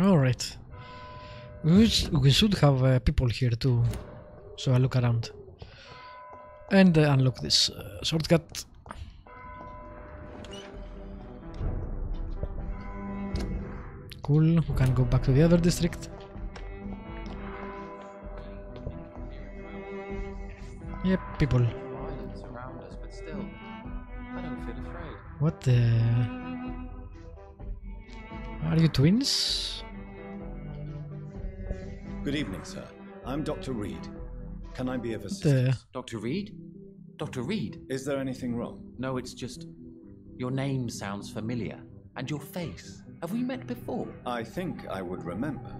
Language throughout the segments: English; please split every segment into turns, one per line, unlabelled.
Alright. We should have people here too. So I look around. And unlock this shortcut. Cool, we can go back to the other district. Yep, people.
Violence around us, but still, I don't feel afraid.
What the... Are you twins?
Good evening, sir. I'm Dr. Reid. Can I be of assistance?
Dr. Reid? Dr. Reid?
Is there anything wrong?
No, it's just... Your name sounds familiar. And your face. Have we met before?
I think I would remember.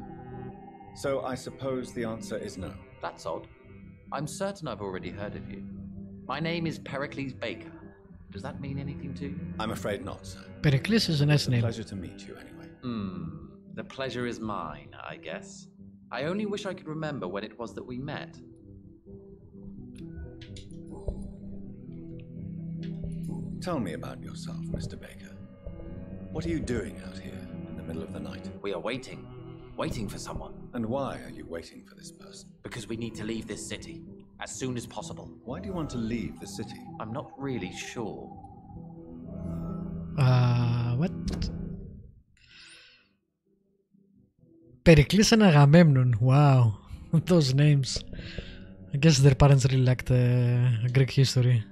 So I suppose the answer is no.
That's odd. I'm certain I've already heard of you. My name is Pericles Baker. Does that mean anything to you?
I'm afraid not, sir.
Pericles is a nice name.
Pleasure to meet you anyway.
The pleasure is mine, I guess. I only wish I could remember when it was that we met.
Tell me about yourself, Mr. Baker. What are you doing out here in the middle of the night?
We are waiting. Waiting for someone.
And why are you waiting for this person?
Because we need to leave this city. As soon as possible.
Why do you want to leave the city?
I'm not really sure.
What? Pericles and Agamemnon. Wow. Those names. I guess their parents really liked Greek history.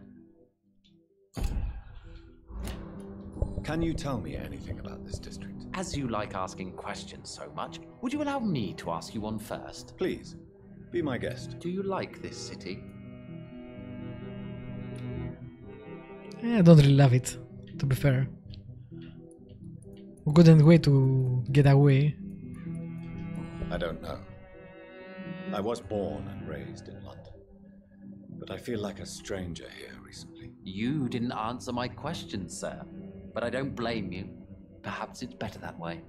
Can you tell me anything about this district?
As you like asking questions so much, would you allow me to ask you one first?
Please, be my guest.
Do you like this city?
I don't really love it, to be fair. We couldn't wait to get away.
I don't know. I was born and raised in London, but I feel like a stranger here recently.
You didn't answer my question, sir. But I don't blame you. Perhaps it's better that way.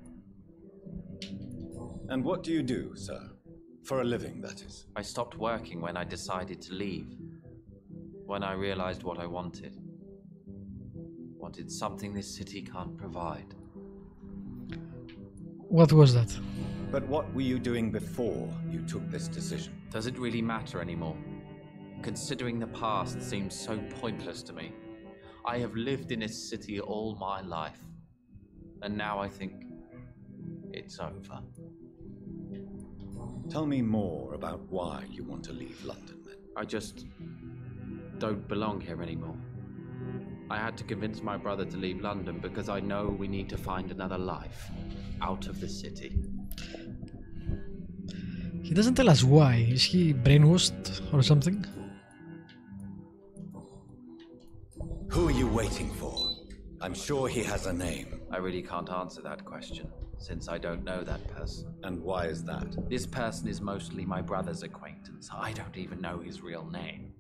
And what do you do, sir? For a living, that is.
I stopped working when I decided to leave. When I realized what I wanted. Wanted something this city can't provide.
What was that?
But what were you doing before you took this decision?
Does it really matter anymore? Considering the past seems so pointless to me. I have lived in this city all my life. And now I think it's over.
Tell me more about why you want to leave London, then.
I just don't belong here anymore. I had to convince my brother to leave London because I know we need to find another life out of the city.
He doesn't tell us why. Is he brainwashed or something?
Who are you waiting for? I'm sure he has a name.
I really can't answer that question, since I don't know that person.
And why is that?
This person is mostly my brother's acquaintance. I don't even know his real name.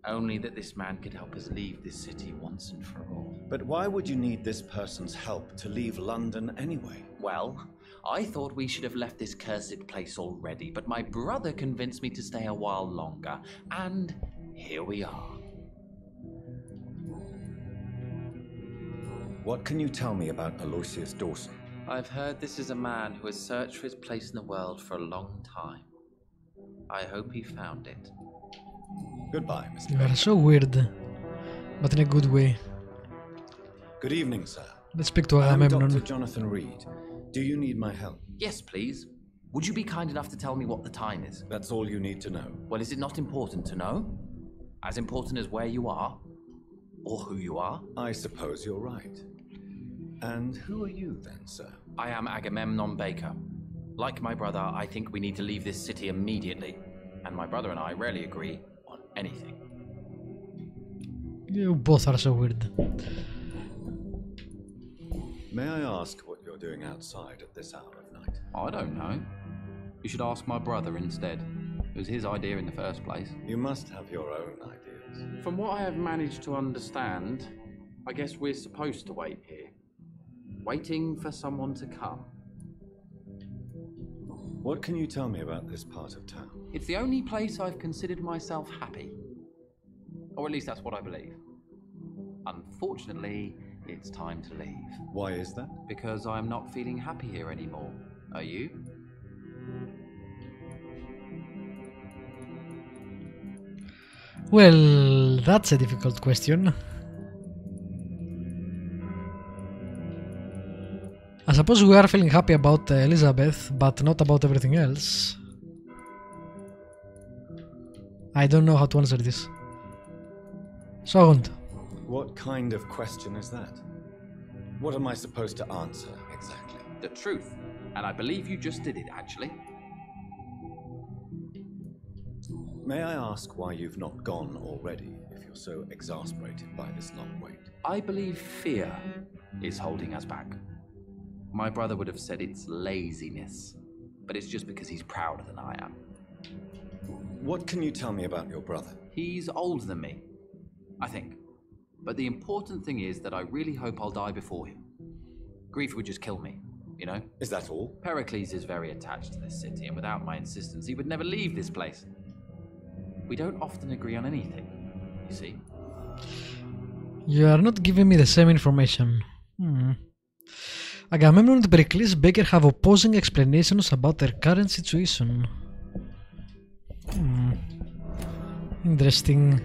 Only that this man could help us leave this city once and for all.
But why would you need this person's help to leave London anyway?
Well, I thought we should have left this cursed place already, but my brother convinced me to stay a while longer, and here we are.
What can you tell me about Aloysius Dawson?
I've heard this is a man who has searched for his place in the world for a long time. I hope he found it.
Goodbye, Mr.
You are so weird, but in a good way.
Good evening, sir.
Let's speak to
I'm
Agamemnon.
Dr. Jonathan Reid. Do you need my help?
Yes, please. Would you be kind enough to tell me what the time is?
That's all you need to know.
Well, is it not important to know? As important as where you are? Or who you are?
I suppose you're right. And who are you then, sir?
I am Agamemnon Baker. Like my brother, I think we need to leave this city immediately. And my brother and I rarely agree on anything.
You both are so weird.
May I ask what you're doing outside at this hour of night?
I don't know. You should ask my brother instead. It was his idea in the first place.
You must have your own ideas.
From what I have managed to understand, I guess we're supposed to wait here. Waiting for someone to come.
What can you tell me about this part of town?
It's the only place I've considered myself happy. Or at least that's what I believe. Unfortunately, it's time to leave.
Why is that?
Because I'm not feeling happy here anymore. Are you?
Well, that's a difficult question. I suppose we are feeling happy about Elizabeth, but not about everything else. I don't know how to answer this. Second.
What kind of question is that? What am I supposed to answer exactly?
The truth. And I believe you just did it, actually.
May I ask why you've not gone already, if you're so exasperated by this long wait?
I believe fear is holding us back. My brother would have said it's laziness, but it's just because he's prouder than I am.
What can you tell me about your brother?
He's older than me, I think. But the important thing is that I really hope I'll die before him. Grief would just kill me, you know?
Is that all?
Pericles is very attached to this city, and without my insistence, he would never leave this place. We don't often agree on anything, you see.
You are not giving me the same information. Agamemnon and Pericles Baker have opposing explanations about their current situation. Interesting.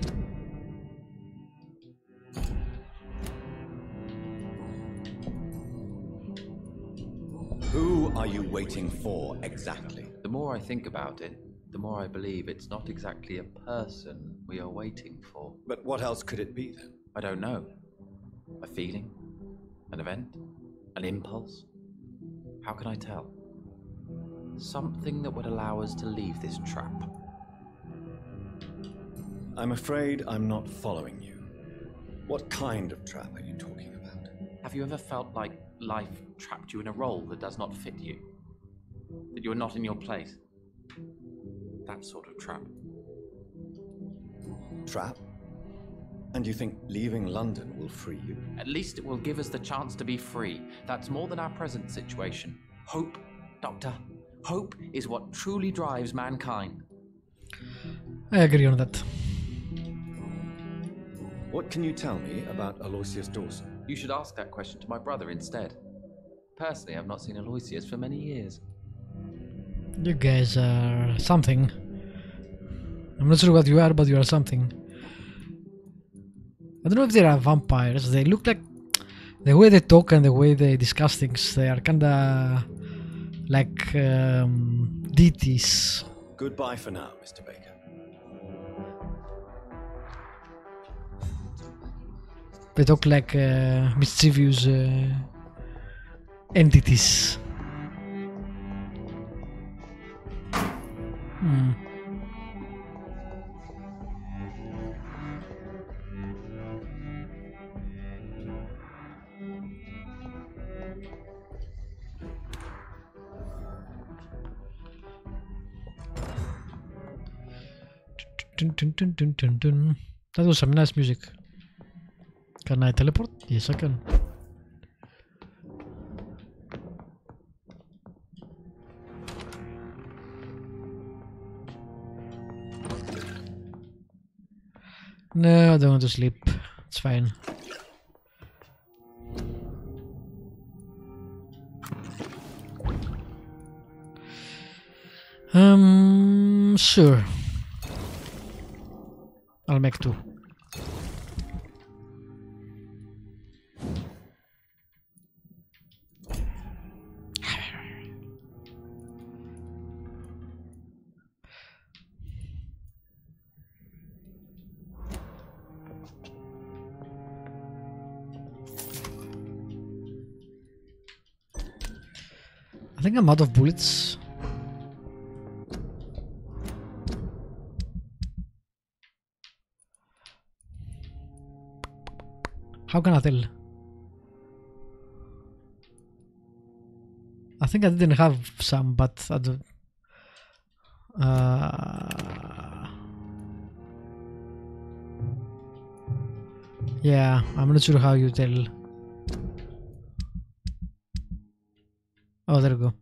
Who are you waiting for exactly?
The more I think about it, the more I believe it's not exactly a person we are waiting for.
But what else could it be then?
I don't know. A feeling? An event? An impulse? How can I tell? Something that would allow us to leave this trap.
I'm afraid I'm not following you. What kind of trap are you talking about?
Have you ever felt like life trapped you in a role that does not fit you? That you're not in your place? That sort of trap.
Trap? And you think leaving London will free you?
At least it will give us the chance to be free. That's more than our present situation. Hope, Doctor. Hope is what truly drives mankind.
I agree on that.
What can you tell me about Aloysius Dawson?
You should ask that question to my brother instead. Personally, I've not seen Aloysius for many years.
You guys are something. I'm not sure what you are, but you are something. I don't know if they are vampires. They look like the way they talk and the way they discuss things. They are kinda like deities.
Goodbye for now, Mr. Baker.
They talk like mischievous entities. That was some nice music. Can I teleport? Yes, I can. No, I don't want to sleep. It's fine. Sure. I'll make two. I think I'm out of bullets. How can I tell? I think I didn't have some, but I do. Yeah, I'm not sure how you tell. Oh, there we go.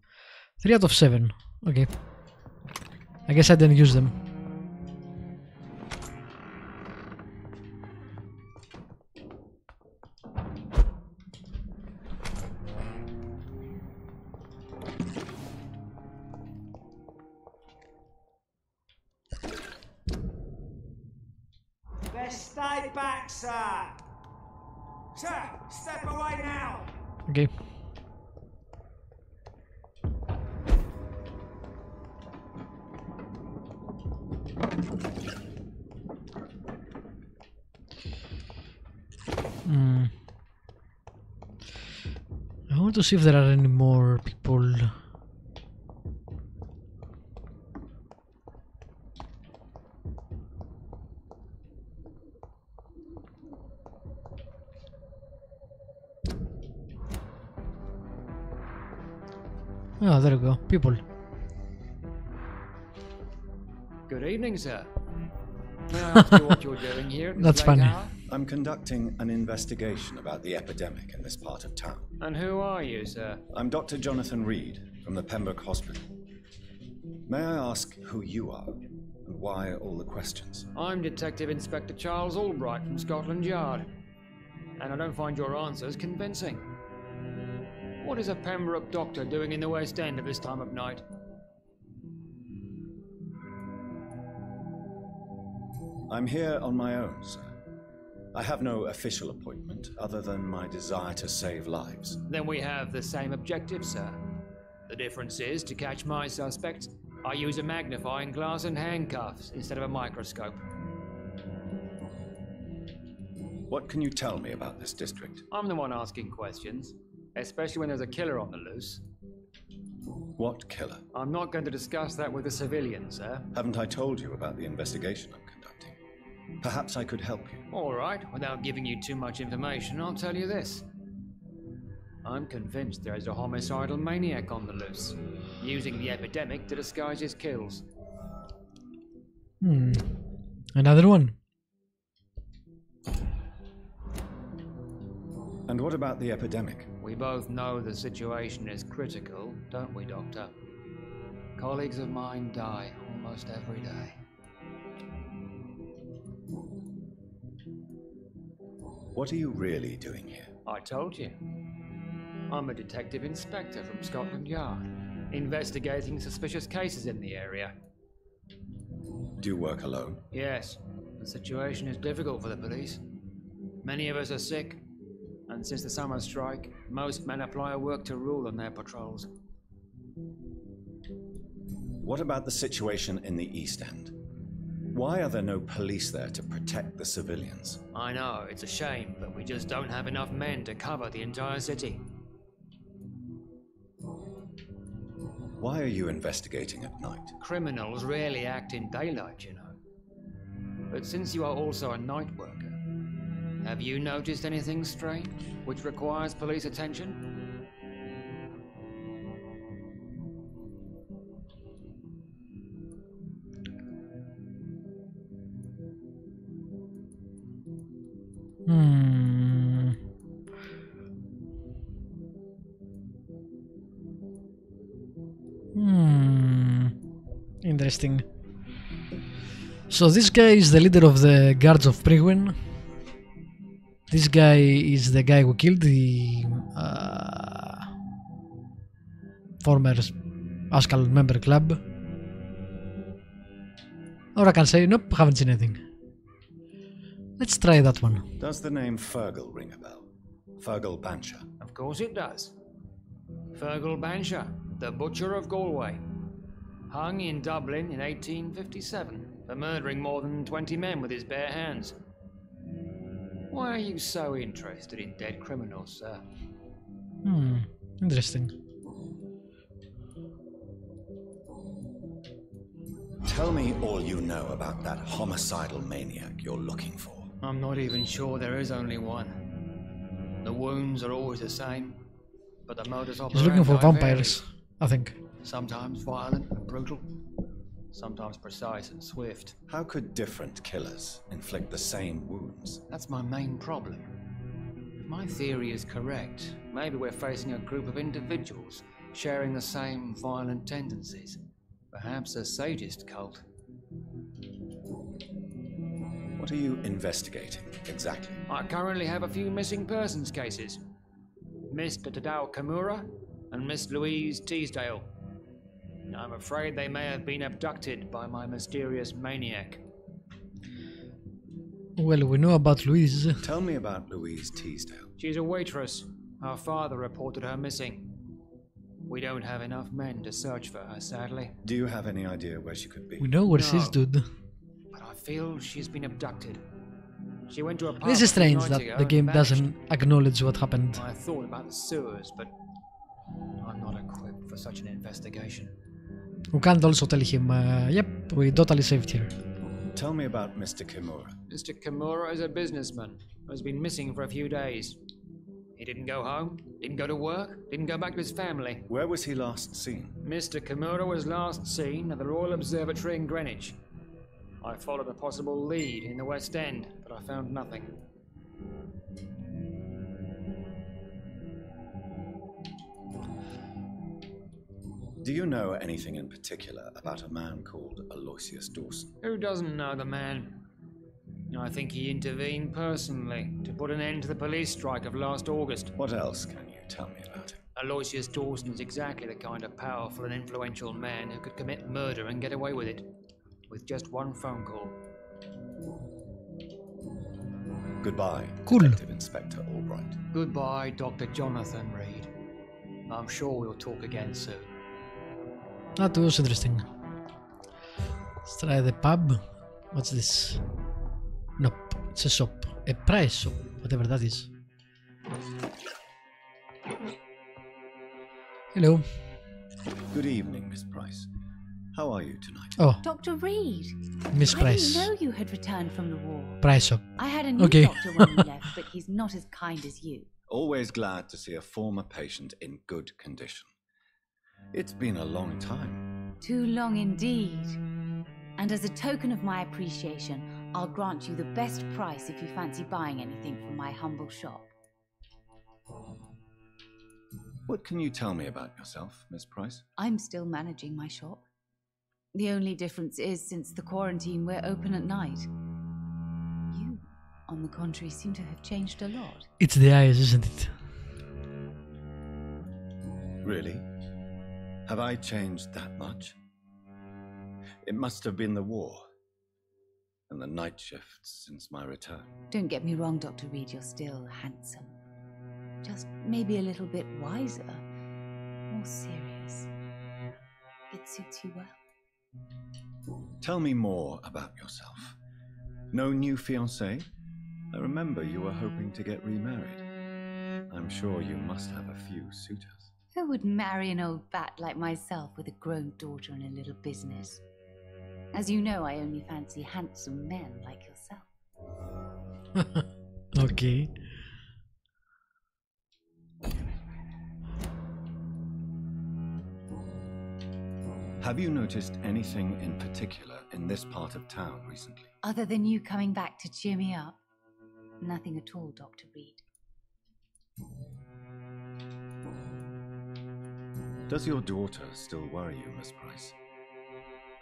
3 out of 7. Okay. I guess I didn't use them.
Stay back, sir! Sir, step away now!
Okay. I want to see if there are any more people. Oh, there we go. People.
Good evening, sir. May I ask you what you're doing here? At this
That's
late
funny.
hour?
I'm conducting an investigation about the epidemic in this part of town.
And who are you, sir?
I'm Dr. Jonathan Reid from the Pembroke Hospital. May I ask who you are and why all the questions?
I'm Detective Inspector Charles Albright from Scotland Yard. And I don't find your answers convincing. What is a Pembroke Doctor doing in the West End at this time of night?
I'm here on my own, sir. I have no official appointment other than my desire to save lives.
Then we have the same objective, sir. The difference is, to catch my suspect, I use a magnifying glass and handcuffs instead of a microscope.
What can you tell me about this district?
I'm the one asking questions, especially when there's a killer on the loose.
What killer?
I'm not going to discuss that with the civilians, sir.
Haven't I told you about the investigation I'm conducting? Perhaps I could help you.
All right, without giving you too much information, I'll tell you this. I'm convinced there is a homicidal maniac on the loose, using the epidemic to disguise his kills.
Another one.
And what about the epidemic?
We both know the situation is critical, don't we, Doctor? Colleagues of mine die almost every day.
What are you really doing here?
I told you. I'm a detective inspector from Scotland Yard, investigating suspicious cases in the area.
Do you work alone?
Yes, the situation is difficult for the police. Many of us are sick, and since the summer strike, most men apply a work to rule on their patrols.
What about the situation in the East End? Why are there no police there to protect the civilians?
I know, it's a shame, but we just don't have enough men to cover the entire city.
Why are you investigating at night?
Criminals rarely act in daylight, you know. But since you are also a night worker, have you noticed anything strange which requires police attention?
Interesting. So this guy is the leader of the guards of Prigwen. This guy is the guy who killed the former Askal member club. Or I can say, nope, haven't seen anything. Let's try that one.
Does the name Fergal ring a bell? Fergal Bancher.
Of course it does. Fergal Bancher, the Butcher of Galway. Hung in Dublin in 1857 for murdering more than 20 men with his bare hands. Why are you so interested in dead criminals, sir?
Interesting.
Tell me all you know about that homicidal maniac you're looking for.
I'm not even sure there is only one. The wounds are always the same, but the modus operandi
He's looking for vampires,
varies.
I think.
Sometimes violent and brutal, sometimes precise and swift.
How could different killers inflict the same wounds?
That's my main problem. If my theory is correct, maybe we're facing a group of individuals sharing the same violent tendencies. Perhaps a sadist cult.
What are you investigating exactly?
I currently have a few missing persons cases. Mr. Tadao Kimura and Miss Louise Teasdale. I'm afraid they may have been abducted by my mysterious maniac.
Well, we know about Louise.
Tell me about Louise Teasdale.
She's a waitress. Her father reported her missing. We don't have enough men to search for her, sadly.
Do you have any idea where she could be?
We know where she's, dude.
But I feel she's been abducted. She went to a pub
This is
a few
strange
nights
that
ago
the game
and vanished.
doesn't acknowledge what happened.
I thought about the sewers, but I'm not equipped for such an investigation.
We can't also tell him, yep, we totally saved her.
Tell me about Mr. Kimura.
Mr. Kimura is a businessman who has been missing for a few days. He didn't go home, didn't go to work, didn't go back to his family.
Where was he last seen?
Mr. Kimura was last seen at the Royal Observatory in Greenwich. I followed a possible lead in the West End, but I found nothing.
Do you know anything in particular about a man called Aloysius Dawson?
Who doesn't know the man? I think he intervened personally to put an end to the police strike of last August.
What else can you tell me about him?
Aloysius Dawson is exactly the kind of powerful and influential man who could commit murder and get away with it, with just one phone call.
Goodbye,
Cool.
Detective Inspector Albright.
Goodbye, Dr. Jonathan Reid. I'm sure we'll talk again soon.
That was interesting. Let's try the pub. What's this? Nope, it's a shop. A price shop, whatever that is. Hello.
Good evening, Miss Price. How are you tonight?
Oh,
Dr. Reid.
Miss
I
Price.
didn't know you had returned from the war.
Price shop.
I had a new
Okay.
doctor when you left, but he's not as kind as you.
Always glad to see a former patient in good condition. It's been a long time.
Too long indeed. And as a token of my appreciation, I'll grant you the best price if you fancy buying anything from my humble shop.
What can you tell me about yourself, Miss Price?
I'm still managing my shop. The only difference is, since the quarantine, we're open at night. You, on the contrary, seem to have changed a lot.
It's the eyes, isn't it?
Really? Have I changed that much? It must have been the war and the night shifts since my return.
Don't get me wrong, Dr. Reid, you're still handsome. Just maybe a little bit wiser, more serious. It suits you well.
Tell me more about yourself. No new fiancé? I remember you were hoping to get remarried. I'm sure you must have a few suitors.
Who would marry an old bat like myself with a grown daughter and a little business? As you know, I only fancy handsome men like yourself.
Okay.
Have you noticed anything in particular in this part of town recently?
Other than you coming back to cheer me up? Nothing at all, Dr. Reid.
Does your daughter still worry you, Miss Price?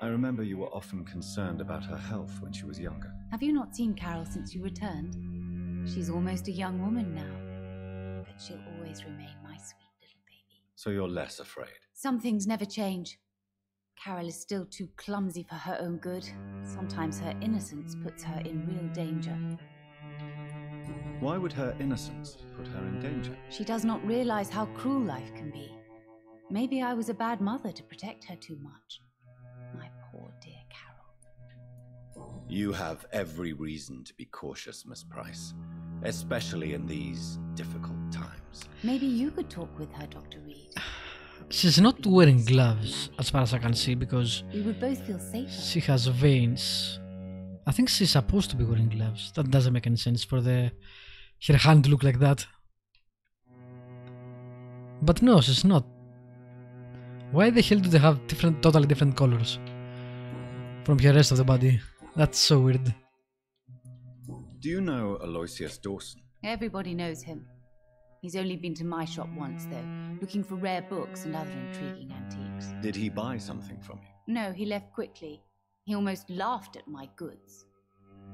I remember you were often concerned about her health when she was younger.
Have you not seen Carol since you returned? She's almost a young woman now, but she'll always remain my sweet little baby.
So you're less afraid?
Some things never change. Carol is still too clumsy for her own good. Sometimes her innocence puts her in real danger.
Why would her innocence put her in danger?
She does not realize how cruel life can be. Maybe I was a bad mother to protect her too much. My poor dear Carol.
You have every reason to be cautious, Miss Price, especially in these difficult times.
Maybe you could talk with her, Dr. Reid.
She's not wearing gloves, as far as I can see, because
We would both feel safer.
she has veins. I think she's supposed to be wearing gloves. That doesn't make any sense for her hand to look like that. But no, she's not. Why the hell do they have totally different colors from the rest of the body? That's so weird.
Do you know Aloysius Dawson?
Everybody knows him. He's only been to my shop once, though, looking for rare books and other intriguing antiques.
Did he buy something from you?
No, he left quickly. He almost laughed at my goods.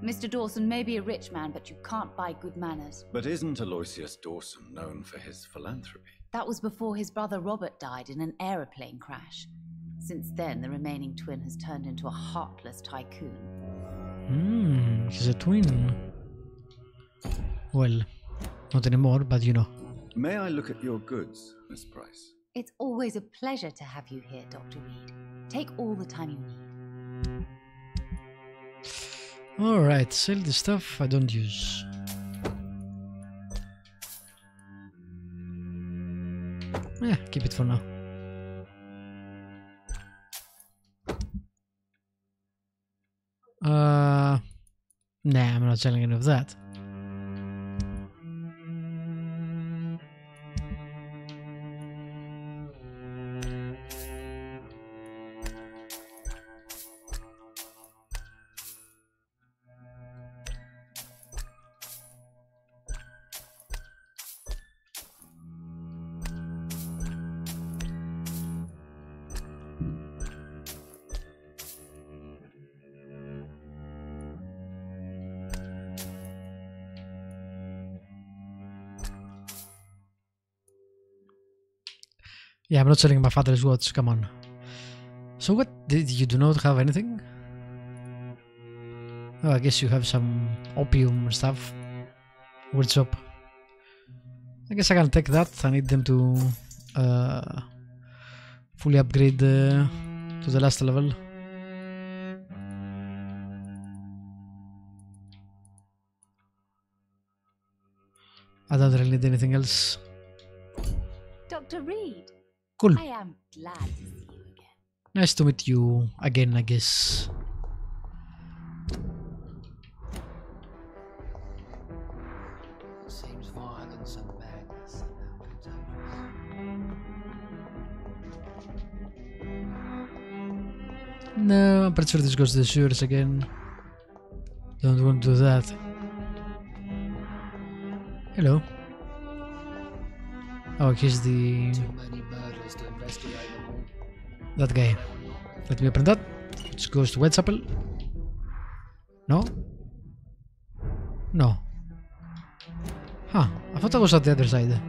Mr. Dawson may be a rich man, but you can't buy good manners.
But isn't Aloysius Dawson known for his philanthropy?
That was before his brother Robert died in an aeroplane crash. Since then, the remaining twin has turned into a heartless tycoon.
He's a twin. Well, not anymore, but you know.
May I look at your goods, Miss Price?
It's always a pleasure to have you here, Dr. Reid. Take all the time you need.
Alright, sell the stuff I don't use. Yeah, keep it for now. Nah, I'm not selling any of that. Yeah, I'm not selling my father's watch, come on. So what, did you do not have anything? Oh, I guess you have some opium stuff. Weird shop. I guess I can take that. I need them to fully upgrade to the last level. I don't really need anything else.
Dr. Reid,
Cool.
I am glad to see you again.
Nice to meet you again, I guess.
Seems violence and madness are now contagious.
No, I'm pretty sure this goes to the sewers again. Don't want to do that. Hello. Oh, he's the...
Too many murders to investigate them all.
that guy. Let me open that. Which goes to Whitechapel. No? No. Huh, I thought I was at the other side.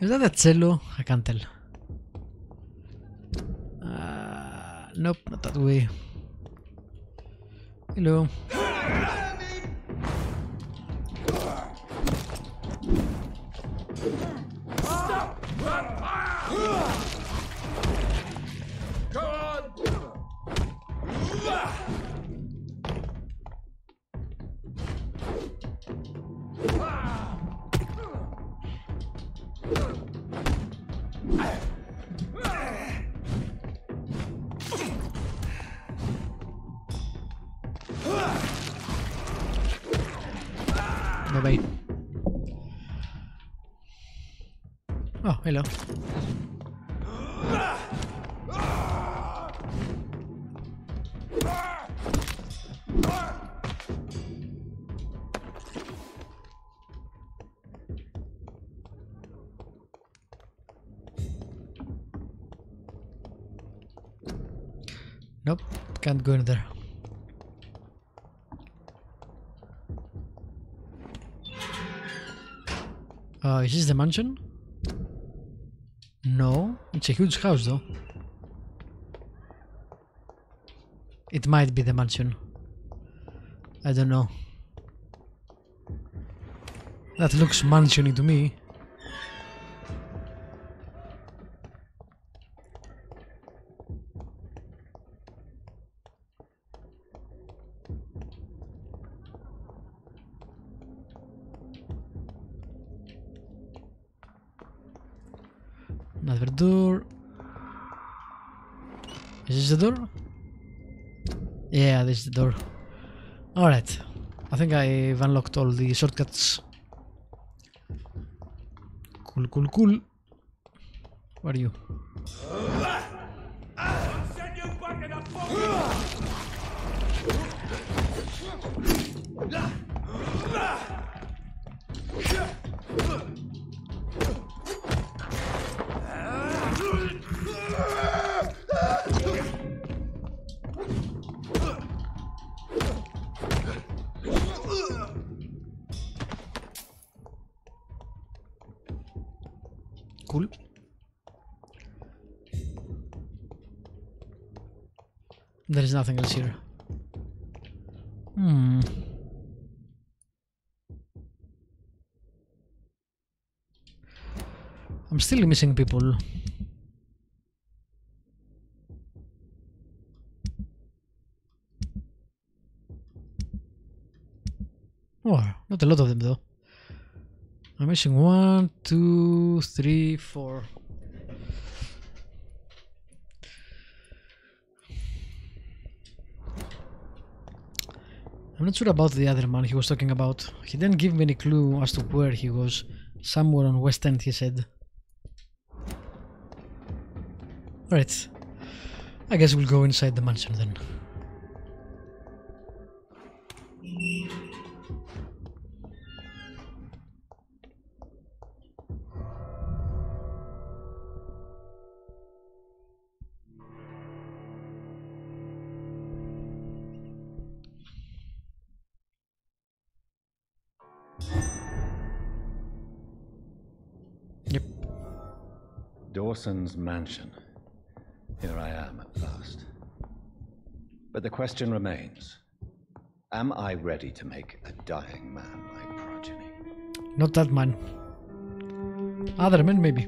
Is that a cello? I can't tell. Nope, not that way. Hello. Bye-bye. Oh, hello. Nope, can't go in there. Is this the mansion? No, it's a huge house though. It might be the mansion. I don't know. That looks mansiony to me. Another door. Is this the door? Yeah, this is the door. Alright. I think I've unlocked all the shortcuts. Cool, cool, cool. Where are you?
Send you back in the
Cool. There is nothing else here. I'm still missing people. Oh, not a lot of them though. I'm missing 1, 2, 3, 4. I'm not sure about the other man he was talking about. He didn't give me any clue as to where he was. Somewhere on West End, he said. Alright. I guess we'll go inside the mansion then. Yep.
Dawson's mansion. Here I am at last. But the question remains. Am I ready to make a dying man my progeny?
Not that man. Other men, maybe.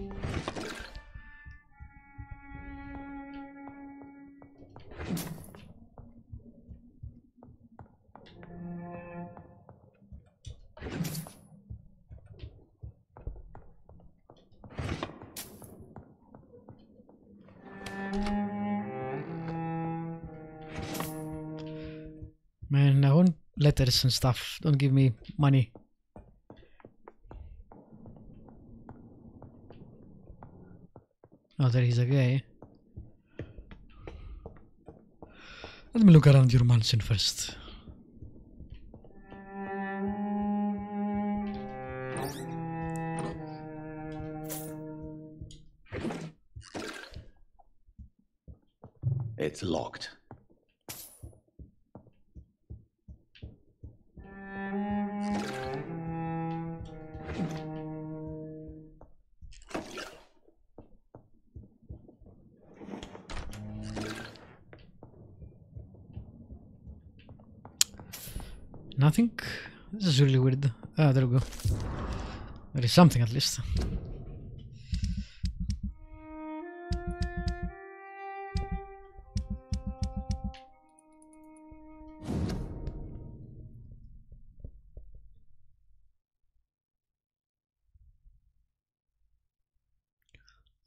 Man, I want letters and stuff. Don't give me money. Oh, there is a guy. Let me look around your mansion first.
It's locked.
Nothing? This is really weird. Ah, there we go. There is something at least.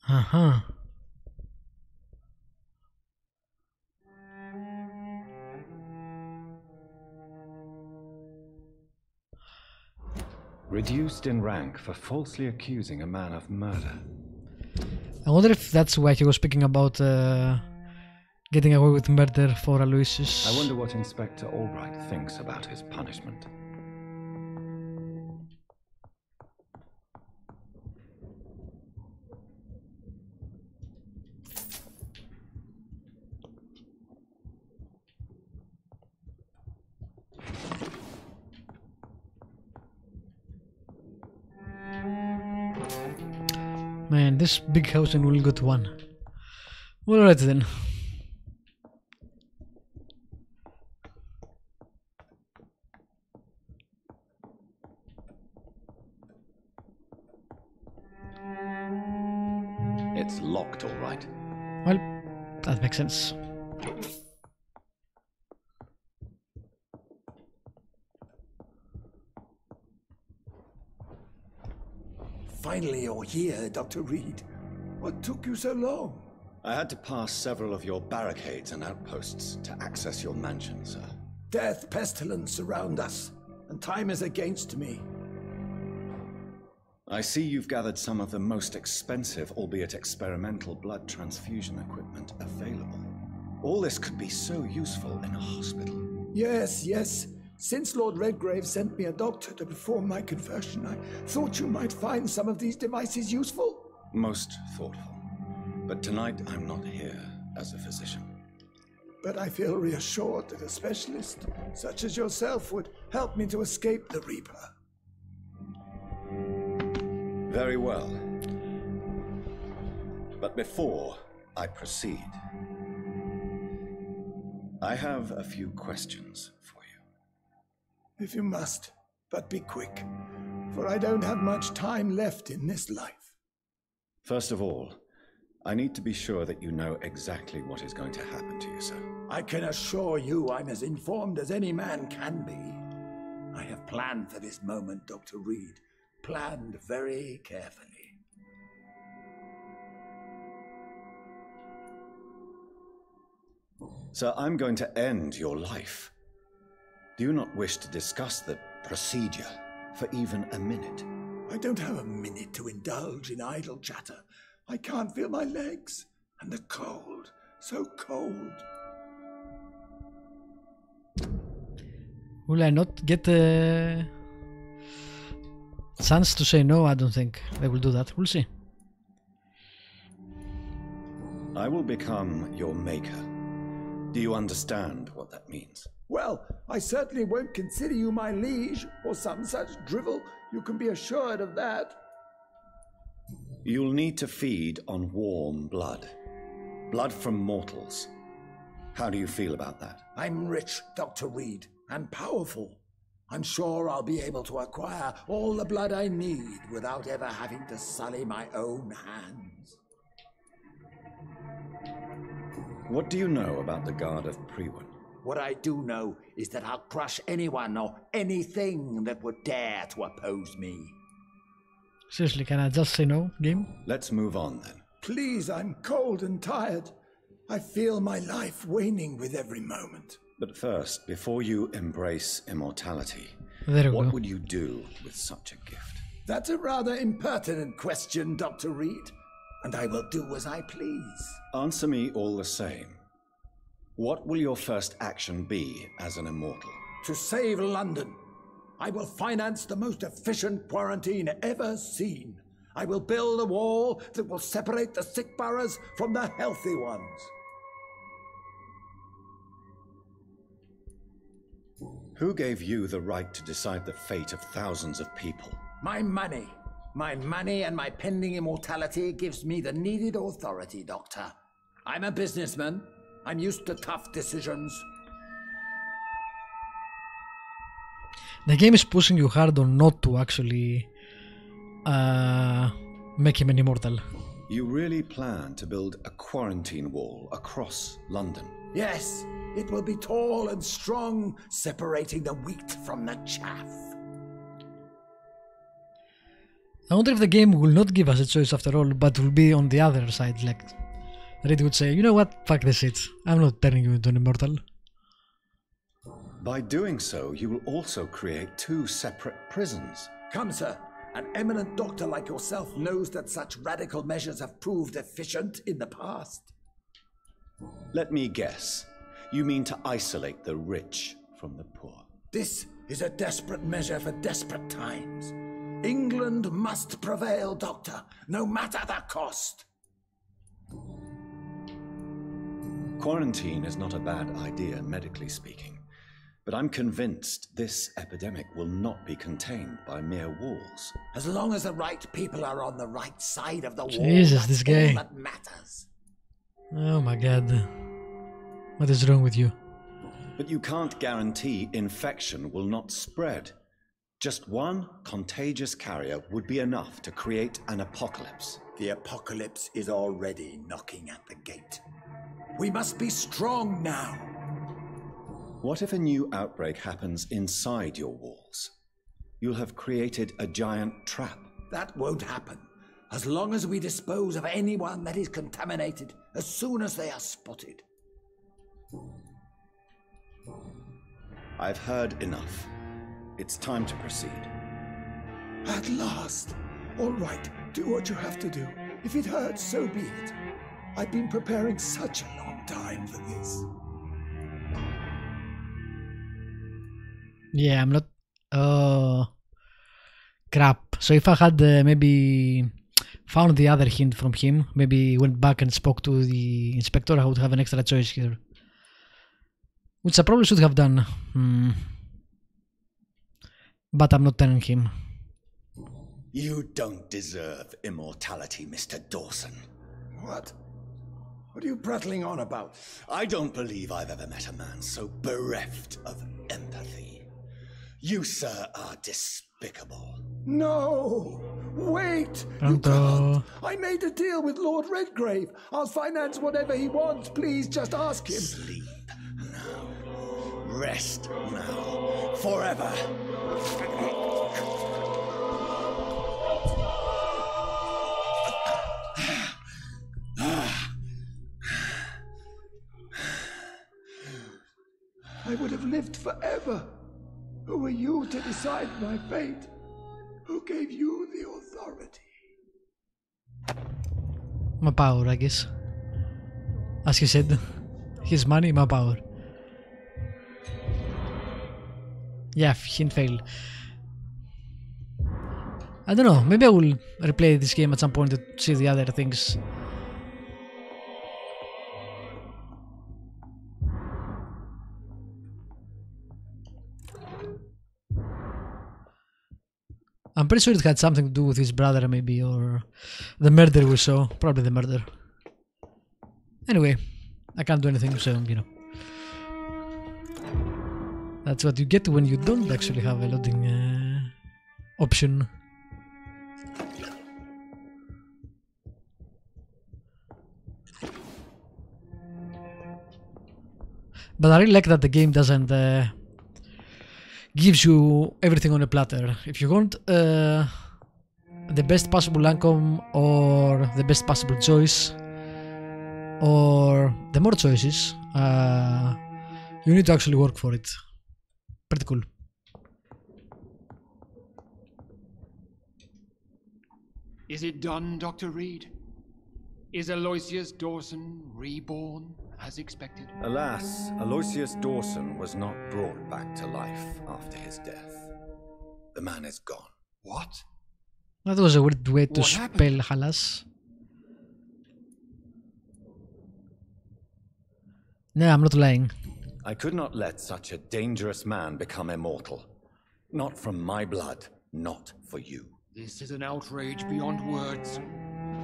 Uh-huh.
Reduced in rank for falsely accusing a man of murder.
I wonder if that's why he was speaking about getting away with murder for Aloysius.
I wonder what Inspector Albright thinks about his punishment.
Man, this big house and we'll go to one. Alright then.
It's locked, all right.
Well, that makes sense.
Finally, you're here, Dr. Reid. What took you so long?
I had to pass several of your barricades and outposts to access your mansion, sir.
Death, pestilence surround us, and time is against me.
I see you've gathered some of the most expensive, albeit experimental, blood transfusion equipment available. All this could be so useful in a hospital.
Yes, yes. Since Lord Redgrave sent me a doctor to perform my conversion, I thought you might find some of these devices useful.
Most thoughtful. But tonight I'm not here as a physician.
But I feel reassured that a specialist such as yourself would help me to escape the Reaper.
Very well. But before I proceed, I have a few questions for you.
If you must, but be quick, for I don't have much time left in this life.
First of all, I need to be sure that you know exactly what is going to happen to you, sir.
I can assure you I'm as informed as any man can be. I have planned for this moment, Dr. Reid. Planned very carefully.
Sir, I'm going to end your life. Do you not wish to discuss the procedure for even a minute?
I don't have a minute to indulge in idle chatter. I can't feel my legs. And the cold. So cold.
Will I not get a chance to say no? I don't think they will do that. We'll see.
I will become your maker. Do you understand what that means?
Well, I certainly won't consider you my liege or some such drivel. You can be assured of that.
You'll need to feed on warm blood. Blood from mortals. How do you feel about that?
I'm rich, Dr. Reid, and powerful. I'm sure I'll be able to acquire all the blood I need without ever having to sully my own hands.
What do you know about the Guard of Priwen?
What I do know is that I'll crush anyone or anything that would dare to oppose me.
Seriously, can I just say no, game?
Let's move on then.
Please, I'm cold and tired. I feel my life waning with every moment.
But first, before you embrace immortality,
There we
what
go.
would you do with such a gift?
That's a rather impertinent question, Dr. Reid, and I will do as I please.
Answer me all the same. What will your first action be as an immortal?
To save London, I will finance the most efficient quarantine ever seen. I will build a wall that will separate the sick boroughs from the healthy ones.
Who gave you the right to decide the fate of thousands of people?
My money. My money and my pending immortality gives me the needed authority, Doctor. I'm a businessman. I'm used to tough decisions.
The game is pushing you hard on not to actually make him an immortal.
You really plan to build a quarantine wall across London?
Yes, it will be tall and strong, separating the wheat from the chaff.
I wonder if the game will not give us a choice after all, but will be on the other side. Like, Reid would say, you know what, fuck this shit. I'm not turning you into an immortal.
By doing so, you will also create two separate prisons.
Come, sir. An eminent doctor like yourself knows that such radical measures have proved efficient in the past.
Let me guess. You mean to isolate the rich from the poor?
This is a desperate measure for desperate times. England must prevail, Doctor, no matter the cost.
Quarantine is not a bad idea, medically speaking. But I'm convinced this epidemic will not be contained by mere walls.
As long as the right people are on the right side of the wall,
Jesus,
that's
this guy.
all that matters.
Oh my god. What is wrong with you?
But you can't guarantee infection will not spread. Just one contagious carrier would be enough to create an apocalypse.
The apocalypse is already knocking at the gate. We must be strong now.
What if a new outbreak happens inside your walls? You'll have created a giant trap.
That won't happen. As long as we dispose of anyone that is contaminated as soon as they are spotted.
I've heard enough. It's time to proceed.
At last. All right, do what you have to do. If it hurts, so be it. I've been preparing such a long time for this.
Yeah, I'm not... Oh... Crap. So if I had maybe found the other hint from him, maybe went back and spoke to the inspector, I would have an extra choice here. Which I probably should have done. But I'm not telling him.
You don't deserve immortality, Mr. Dawson.
What? What are you prattling on about?
I don't believe I've ever met a man so bereft of empathy. You, sir, are despicable.
No! Wait! You
Pronto.
can't! I made a deal with Lord Redgrave. I'll finance whatever he wants. Please, just ask him.
Sleep now. Rest now. Forever.
I would have lived forever. Who are you to decide my fate? Who gave you the authority?
My power, I guess. As he said, his money, my power. Yeah, hint fail. I don't know, maybe I will replay this game at some point to see the other things. I'm pretty sure it had something to do with his brother maybe, or the murder we saw. Probably the murder. Anyway, I can't do anything, so, you know. That's what you get when you don't actually have a loading option. But I really like that the game doesn't gives you everything on a platter. If you want the best possible outcome or the best possible choice or the more choices, you need to actually work for it. Pretty cool.
Is it done, Dr. Reid? Is Aloysius Dawson reborn as expected?
Alas, Aloysius Dawson was not brought back to life after his death. The man is gone.
What?
That was a weird way to
What
spell
happened?
halas. No, I'm not lying.
I could not let such a dangerous man become immortal. Not from my blood, not for you.
This is an outrage beyond words.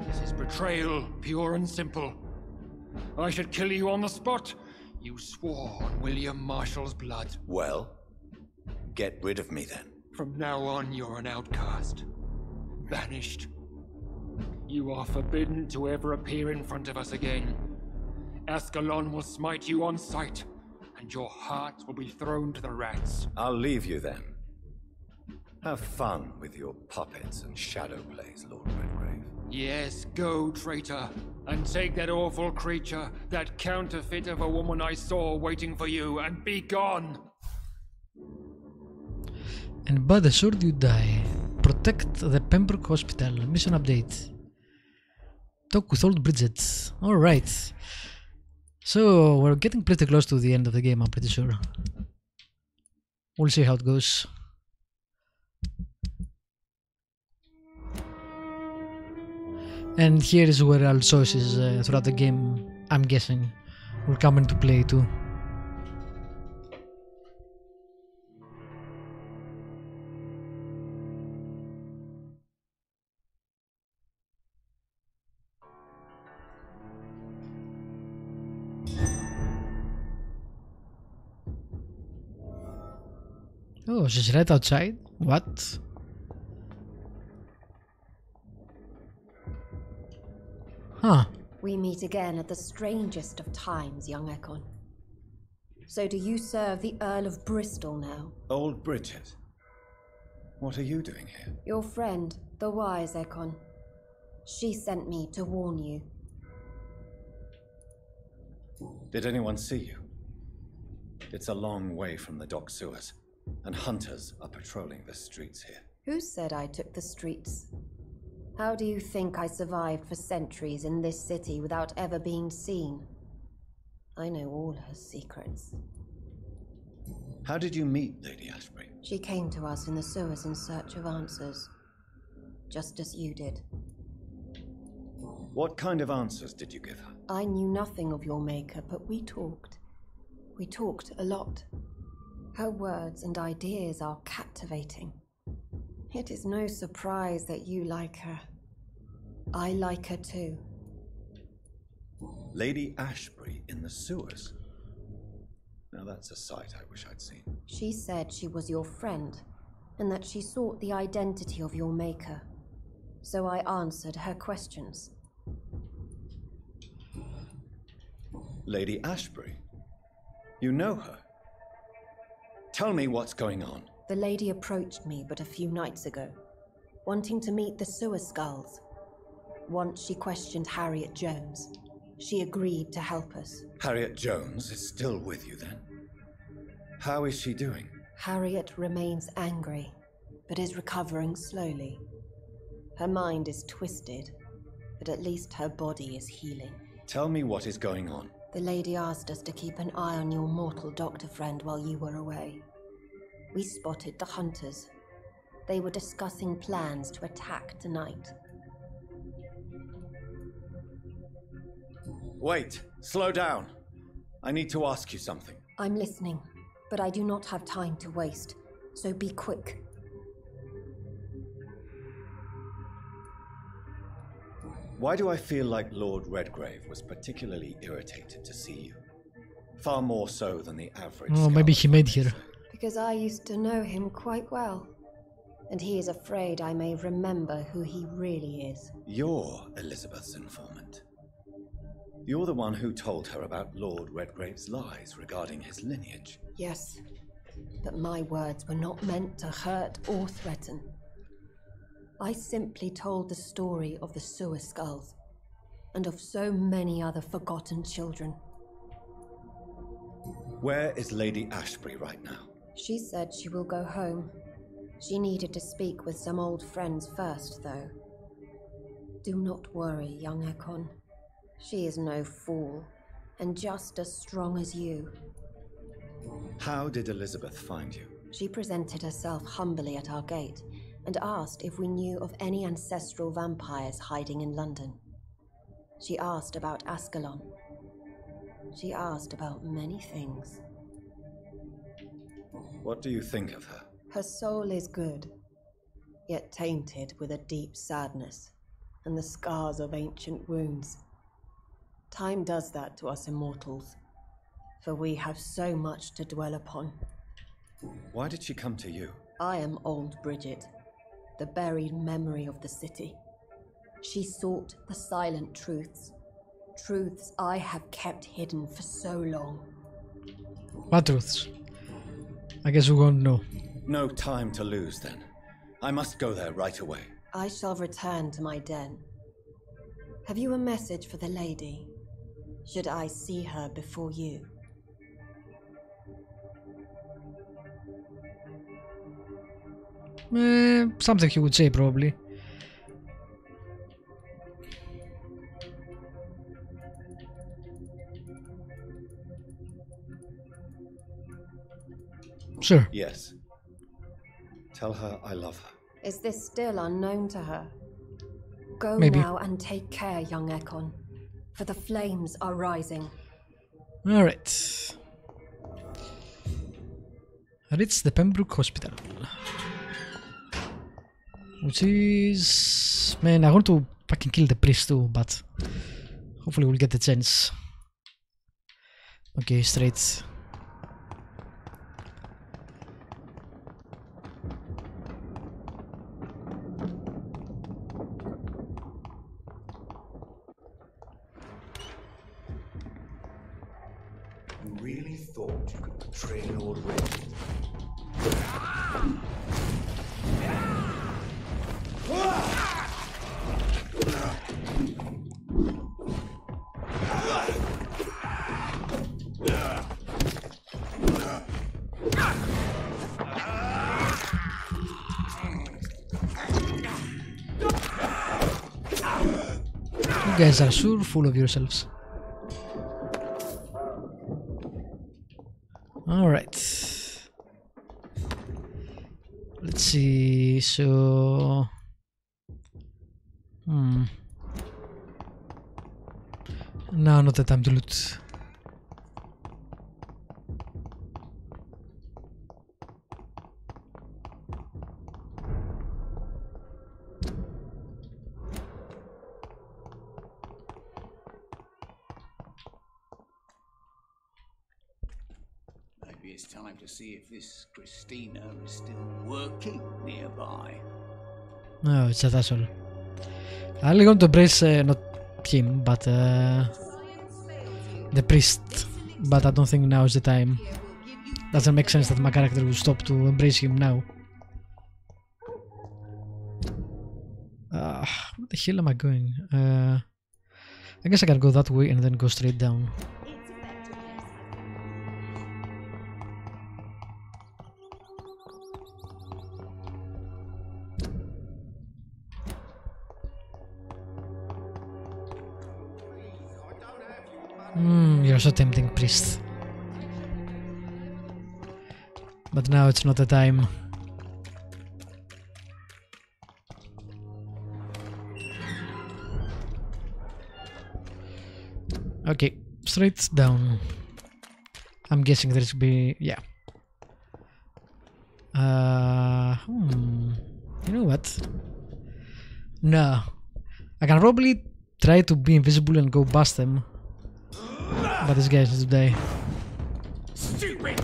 This is betrayal, pure and simple. I should kill you on the spot. You swore on William Marshall's blood.
Well, get rid of me then.
From now on, you're an outcast. Banished. You are forbidden to ever appear in front of us again. Ascalon will smite you on sight, and your heart will be thrown to the rats.
I'll leave you then. Have fun with your puppets and shadow plays, Lord Redgrave.
Yes, go, traitor, and take that awful creature, that counterfeit of a woman I saw waiting for you, and be gone!
And by the sword you die. Protect the Pembroke Hospital. Mission update. Talk with old Bridget. Alright. So, we're getting pretty close to the end of the game, I'm pretty sure. We'll see how it goes. And here is where all choices throughout the game, I'm guessing, will come into play too. Oh, she's right outside? What? Huh.
We meet again at the strangest of times, young Ekon. So do you serve the Earl of Bristol now?
Old Bridget, what are you doing here?
Your friend, the wise Ekon. She sent me to warn you.
Did anyone see you? It's a long way from the dock sewers, and hunters are patrolling the streets here.
Who said I took the streets? How do you think I survived for centuries in this city without ever being seen? I know all her secrets.
How did you meet Lady Ashbury?
She came to us in the sewers in search of answers. Just as you did.
What kind of answers did you give her?
I knew nothing of your maker, but we talked. We talked a lot. Her words and ideas are captivating. It is no surprise that you like her. I like her too.
Lady Ashbury in the sewers. Now that's a sight I wish I'd seen.
She said she was your friend, and that she sought the identity of your maker. So I answered her questions.
Lady Ashbury? You know her? Tell me what's going on.
The lady approached me but a few nights ago, wanting to meet the sewer skals. Once she questioned Harriet Jones. She agreed to help us.
Harriet Jones is still with you then? How is she doing?
Harriet remains angry, but is recovering slowly. Her mind is twisted, but at least her body is healing.
Tell me what is going on.
The lady asked us to keep an eye on your mortal doctor friend while you were away. We spotted the hunters. They were discussing plans to attack tonight.
Wait, slow down. I need to ask you something.
I'm listening, but I do not have time to waste, so be quick.
Why do I feel like Lord Redgrave was particularly irritated to see you? Far more so than the average.
Oh, maybe he made here.
Because I used to know him quite well, and he is afraid I may remember who he really is.
You're Elizabeth's informant. You're the one who told her about Lord Redgrave's lies regarding his lineage.
Yes, but my words were not meant to hurt or threaten. I simply told the story of the sewer skals, and of so many other forgotten children.
Where is Lady Ashbury right now?
She said she will go home. She needed to speak with some old friends first, though. Do not worry, young Ekon. She is no fool, and just as strong as you.
How did Elizabeth find you?
She presented herself humbly at our gate, and asked if we knew of any ancestral vampires hiding in London. She asked about Ascalon. She asked about many things.
What do you think of her?
Her soul is good, yet tainted with a deep sadness and the scars of ancient wounds. Time does that to us immortals, for we have so much to dwell upon.
Why did she come to you?
I am old Bridget, the buried memory of the city. She sought the silent truths, truths I have kept hidden for so long.
What truths? I guess we won't know.
No time to lose then. I must go there right away.
I shall return to my den. Have you a message for the lady? Should I see her before you?
Something he would say, probably. Sure.
Yes. Tell her I love her.
Is this still unknown to her? Go
Maybe.
now and take care, young Ekon, for the flames are rising.
Alright. Reach the Pembroke Hospital. Which is... Man, I want to fucking kill the priest too, but hopefully we'll get the chance. Okay, straight.
You really thought you could betray Lord Reid?
You guys are sure full of yourselves. Alright. Let's see, so... No, not the time to loot.
Maybe it's time to see if this Christina is still working nearby.
No, it's a tassel. I'm going to brace not him, but the priest. But I don't think now is the time. Doesn't make sense that my character will stop to embrace him now. Where the hell am I going? I guess I can go that way and then go straight down. You're so tempting, priest. But now it's not the time. Okay, straight down. I'm guessing there's be yeah. You know what? No, I can probably try to be invisible and go past them, but this guy needs to die.
Stupid!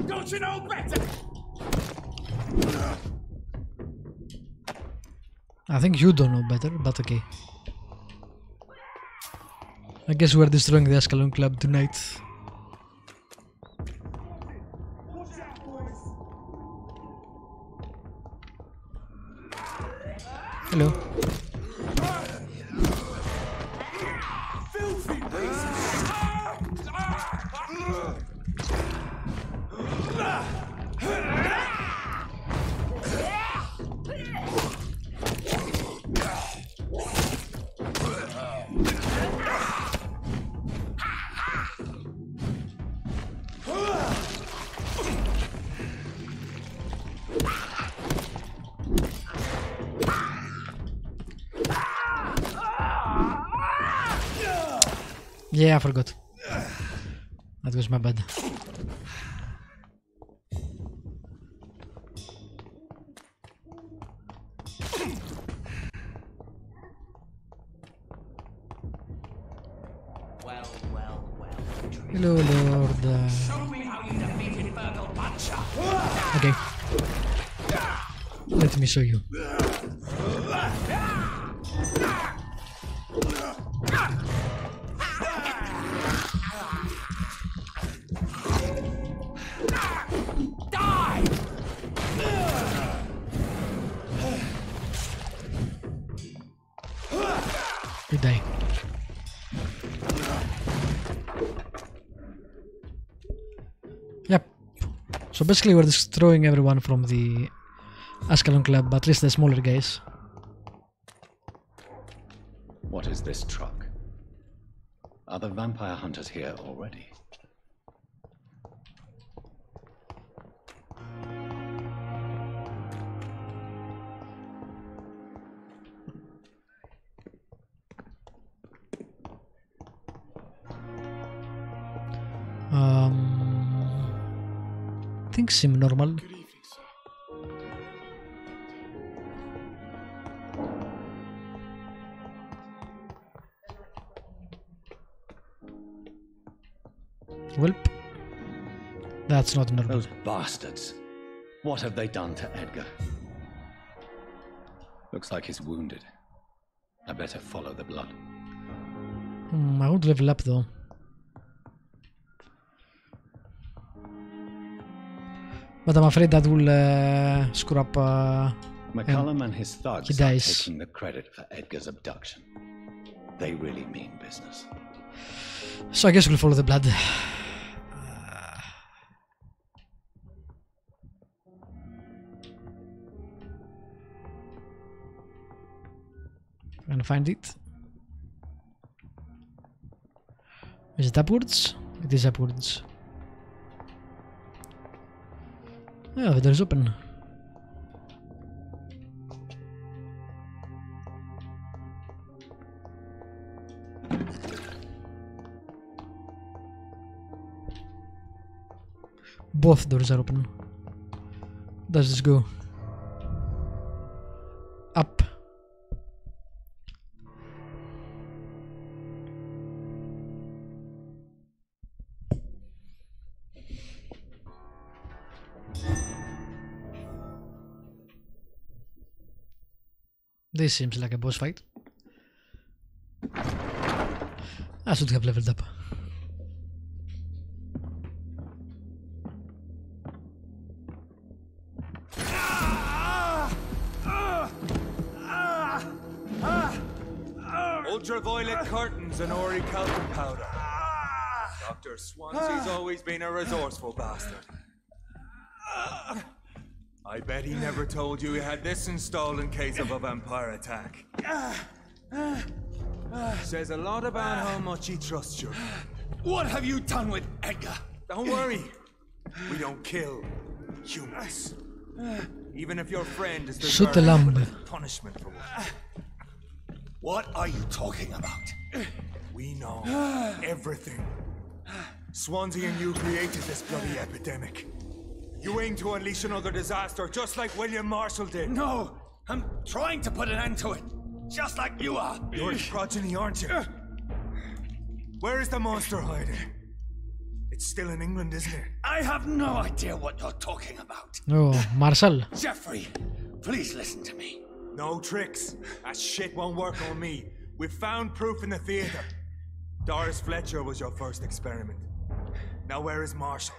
Don't you know better?
I think you don't know better, but okay. I guess we're destroying the Ascalon Club tonight. Hello. Yeah, I forgot. That was my bad. Hello, Lord.
Show me how you defeated Vampyr Dr.
Okay. Let me show you.
Die!
You die. Yep. So basically we're destroying everyone from the Ascalon Club, at least the smaller guys.
What is this truck? Are the vampire hunters here already?
Things seem normal. Welp. That's not normal.
Those bastards. What have they done to Edgar? Looks like he's wounded. I better follow the blood.
I would level up though. But I'm afraid that will screw up.
McCullum and his thugs
he
are
dies.
taking the credit for Edgar's abduction. They really mean business.
So I guess we'll follow the blood. Gonna find it. Is it upwards? It is upwards. Oh, the door is open. Both doors are open. Does this go? Up. This seems like a boss fight. I should have leveled up.
Ultraviolet curtains and orichalcum powder. Dr. Swansea's always been a resourceful bastard. I bet he never told you he had this installed in case of a vampire attack. Says a lot about how much he trusts you.
What have you done with Edgar?
Don't worry. We don't kill humans. Even if your friend is
Shoot the lamb.
Punishment for what?
What are you talking about?
We know everything. Swansea and you created this bloody epidemic. You aim to unleash another disaster, just like William Marshall did.
No, I'm trying to put an end to it, just like you are.
You're his progeny, aren't you? Where is the monster hiding? It's still in England, isn't it?
I have no idea what you're talking about.
Oh, Marshall.
Jeffrey, please listen to me.
No tricks. That shit won't work on me. We've found proof in the theater. Doris Fletcher was your first experiment. Now where is Marshall?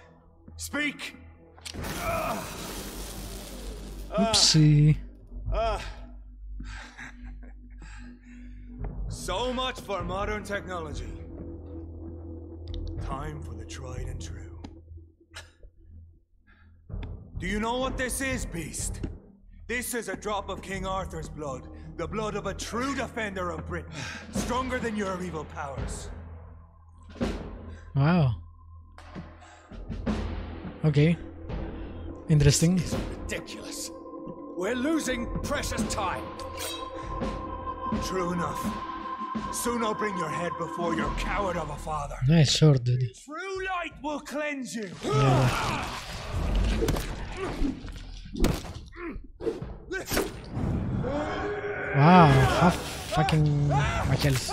Speak!
Oopsie.
So much for modern technology. Time for the tried and true. Do you know what this is, Beast? This is a drop of King Arthur's blood. The blood of a true defender of Britain. Stronger than your evil powers.
Wow. Okay. Interesting.
This is ridiculous. We're losing precious time.
True enough. Soon I'll bring your head before your coward of a father.
Nice sword, dude.
True light will cleanse you.
Yeah. Wow, half fucking my health.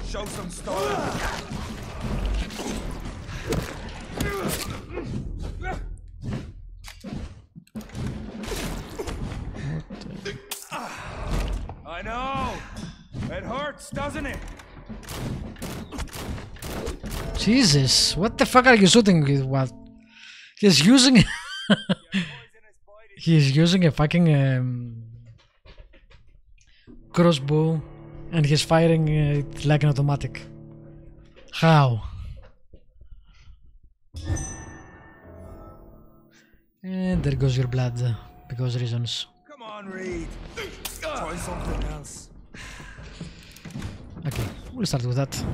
Show some style. I know. It hurts, doesn't it?
Jesus, what the fuck are you shooting with? What? He's using. He's using a fucking crossbow, and he's firing it like an automatic. How? And there goes your blood, because reasons.
Come on, Reid. Try something else.
Okay, we'll start with that.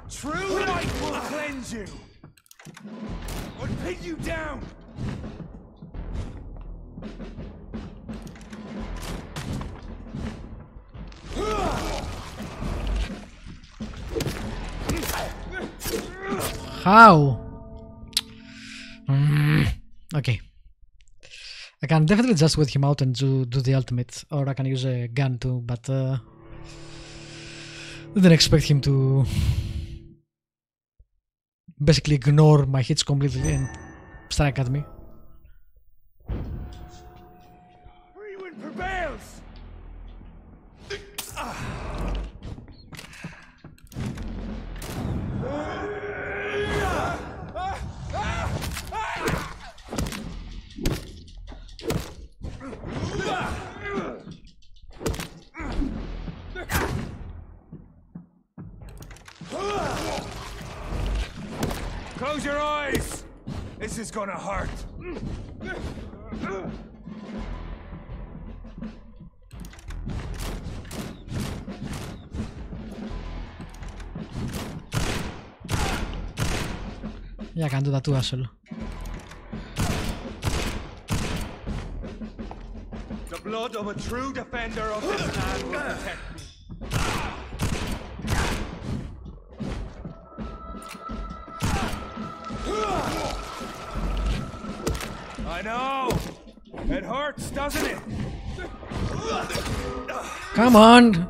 True light will cleanse you. Or pin you down.
How? Okay. I can definitely just wait him out and do the ultimate, or I can use a gun too, but didn't expect him to basically ignore my hits completely and strike at me.
Rewind prevails. Close your eyes! This is gonna hurt.
Yeah, I can do that too, Asshole.
The blood of a true defender of this land will protect me. I know! It hurts, doesn't it?
Come on!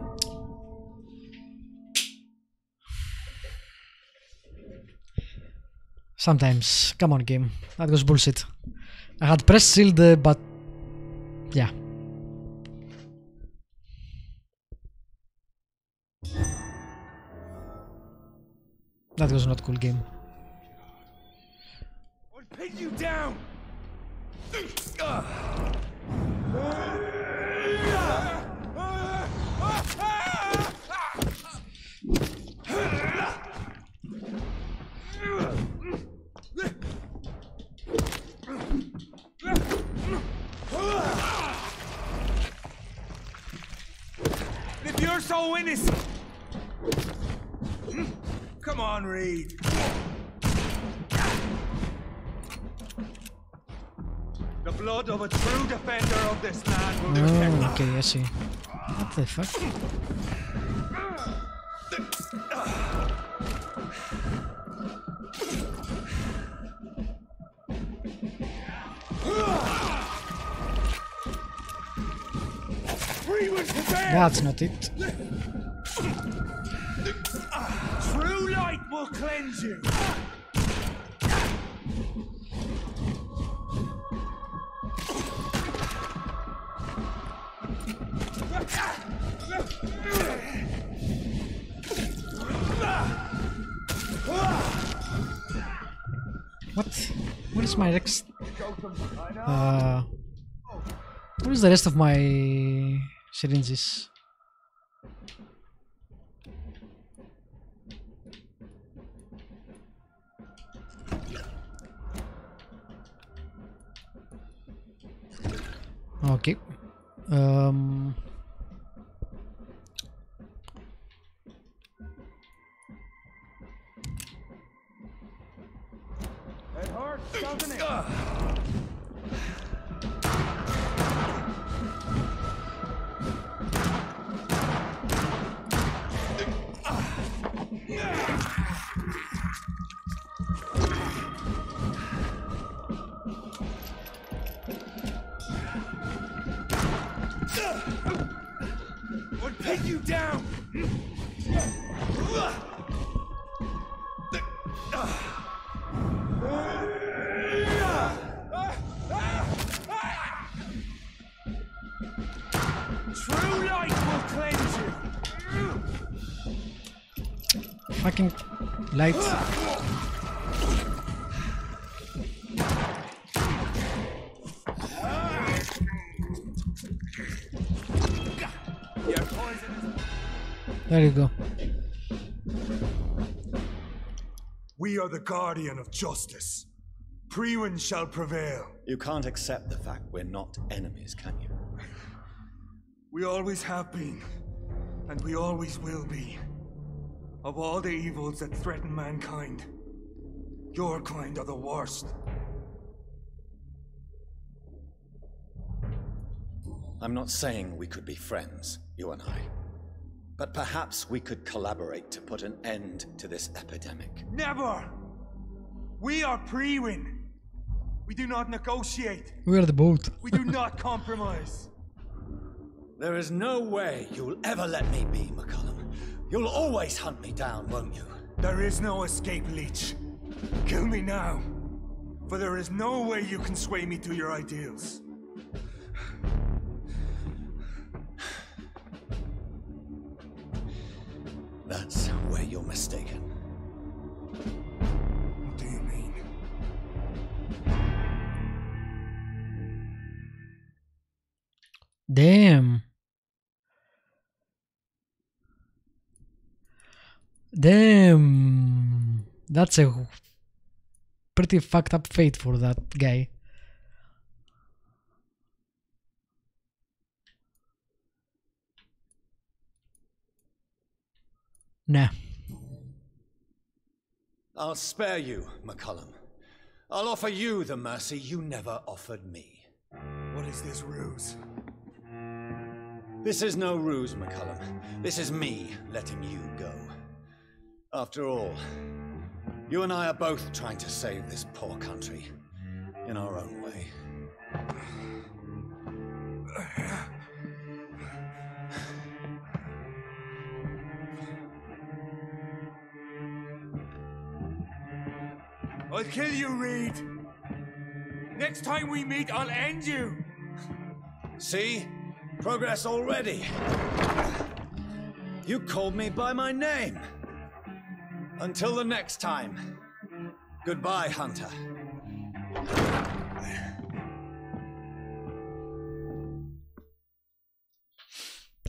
Sometimes. Come on, game. That was bullshit. I had press shield, but... yeah. That was not cool game.
I'll pin you down! If you're so innocent, come on, Reid. The blood of a true defender of this land will protect me.
Oh, okay, I see. What the fuck? That's not it.
True light will cleanse you.
What? What is my next? What is the rest of my syringes? Okay.
It hurts, doesn't it? I'll pin you down! True light will cleanse you!
Fucking light. There you go.
We are the guardian of justice. Priwen shall prevail.
You can't accept the fact we're not enemies, can you?
We always have been, and we always will be. Of all the evils that threaten mankind, your kind are the worst.
I'm not saying we could be friends, you and I. But perhaps we could collaborate to put an end to this epidemic.
Never! We are Priwen. We do not negotiate.
We are the boat.
We do not compromise.
There is no way you'll ever let me be, McCullum. You'll always hunt me down, won't you?
There is no escape, Leech. Kill me now. For there is no way you can sway me to your ideals.
That's where you're mistaken.
What do you mean?
Damn. Damn. That's a pretty fucked up fate for that guy. Nah.
I'll spare you, McCullum. I'll offer you the mercy you never offered me.
What is this ruse?
This is no ruse, McCullum. This is me letting you go. After all, you and I are both trying to save this poor country in our own way.
I'll kill you, Reid. Next time we meet, I'll end you.
See? Progress already. You called me by my name. Until the next time. Goodbye, Hunter.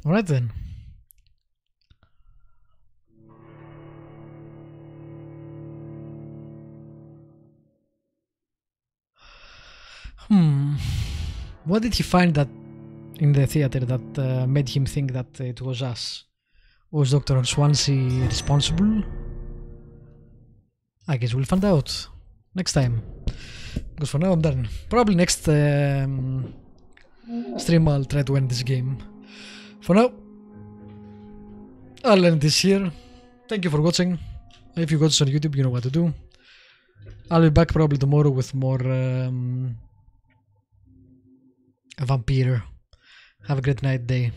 Alright then. What did he find that in the theater that made him think that it was us? Was Dr. Swansea responsible? I guess we'll find out next time. Because for now I'm done. Probably next stream I'll try to end this game. For now, I'll end this here. Thank you for watching. If you watch on YouTube, you know what to do. I'll be back probably tomorrow with more Vampyr. Have a great night, day.